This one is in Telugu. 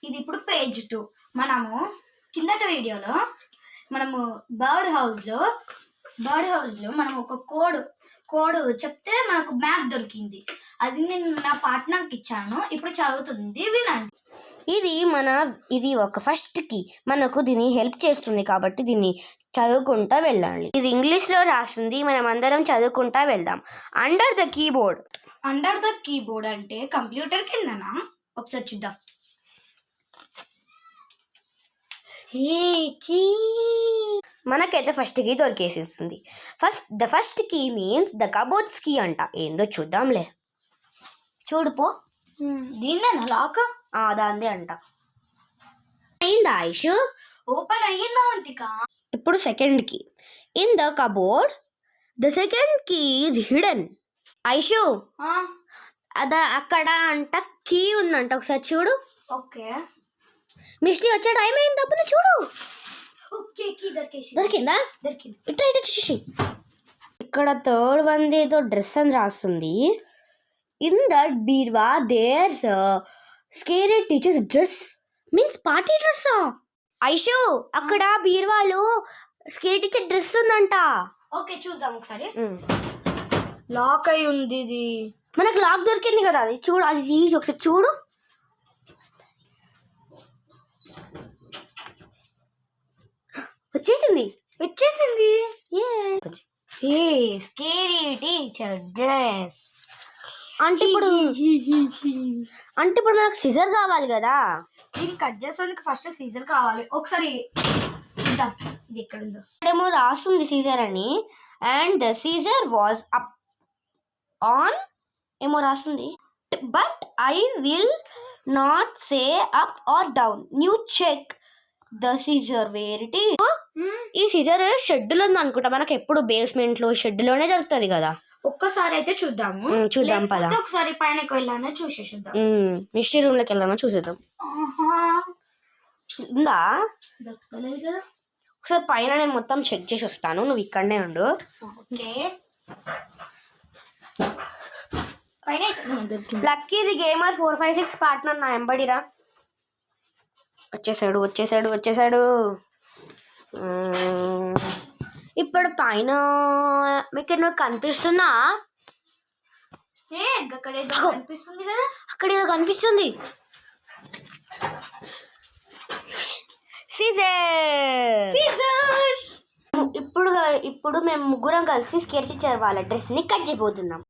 ఇది ఇప్పుడు పేజ్ 2. మనము కిందటి వీడియోలో మనము బర్డ్ హౌస్లో మనం ఒక కోడ్ చెప్తే మనకు మ్యాప్ దొరికింది. అది నేను నా పార్ట్నర్కి ఇచ్చాను. ఇప్పుడు చదువుతుంది, వినండి. ఇది ఒక ఫస్ట్ కి మనకు దీన్ని హెల్ప్ చేస్తుంది కాబట్టి దీన్ని చదువుకుంటా వెళ్ళాలి. ఇది ఇంగ్లీష్లో రాస్తుంది, మనం అందరం చదువుకుంటా వెళ్దాం. అండర్ ద కీబోర్డ్ అంటే కంప్యూటర్ కిందనా? ఒకసారి చూద్దాం. మనకైతే ఫస్ట్ కీ దొరికేసింది. The first key means the cupboard's key అంట. ఏందో చూద్దాంలే. చూడుపో, దీన్నేనా లాక్? దాందే అంట. అయిందా ఐషు? ఓపెన్ అయ్యిందా అంతిక? ఇప్పుడు second key. In the cupboard the second key is hidden. Aishu, అక్కడ అంట కీ ఉందంట, ఒకసారి చూడు. ఓకే, మిస్టీ వచ్చే టైం అయింది, తప్పని చూడు. ఓకే, కీ దొరికిందా? దొరికింది. ఇట్లా చూసి ఇక్కడ థర్డ్ వన్ ఏదో డ్రెస్ అని రాస్తుంది. ఇన్ దట్ బీర్వా there's scary teachers dress. Means party డ్రెస్సా? ఐషు, అక్కడ బీర్వాలో స్కేరీ టీచర్ డ్రెస్ ఉందంట. ఓకే, చూద్దాం ఒకసారి. లాక్ అయి ఉంది. ఇది మనకు లాక్ దొరికింది కదా, అది చూడు, అది తీసి ఒకసారి చూడు. వచ్చేసింది. Scary teacher dress. అంటే ఇప్పుడు మనకు సిజర్ కావాలి కదా. దీన్ని కట్ చేసేందుకు ఫస్ట్ సీజర్ కావాలి. ఒకసారి చూద్దాం ఇది ఎక్కడ ఉందో. ఇక్కడేమో రాస్తుంది సీజర్ అని. And the scissor was up on ఏమో రాస్తుంది. But I will not say up or down. You check the scissor where it is. ఈ సీజర్ షెడ్ లో ఉంది అనుకుంటా. మనకు ఎప్పుడు బేస్మెంట్ లో షెడ్ లోనే దొరుకుతుంది కదా. ఒక్కసారి అయితే చూద్దాము. చూద్దాం పద. ఒకసారి పైనకి వెళ్ళానో చూసేద్దాం. మిస్టరీ రూమ్ లోకి వెళ్ళానో చూసేద్దాం. ఉందా? దొరకలేదు కదా. ఒకసారి పైన నేను మొత్తం చెక్ చేసి వస్తాను, నువ్వు ఇక్కడనే ఉండు. ఓకే, లక్కీ ఇది గేమర్ 456 పార్ట్నర్ నా ఎంబడిరా. వచ్చేసాడు. ఇప్పుడు పైన మీకు కనిపిస్తున్నా? అక్కడ ఏదో కనిపిస్తుంది కదా. అక్కడ ఏదో కనిపిస్తుంది. ఇప్పుడు మేము ముగ్గురం కలిసి స్కేర్ టీచర్ వాళ్ళ డ్రెస్ ని కట్ చేయబోతున్నాం.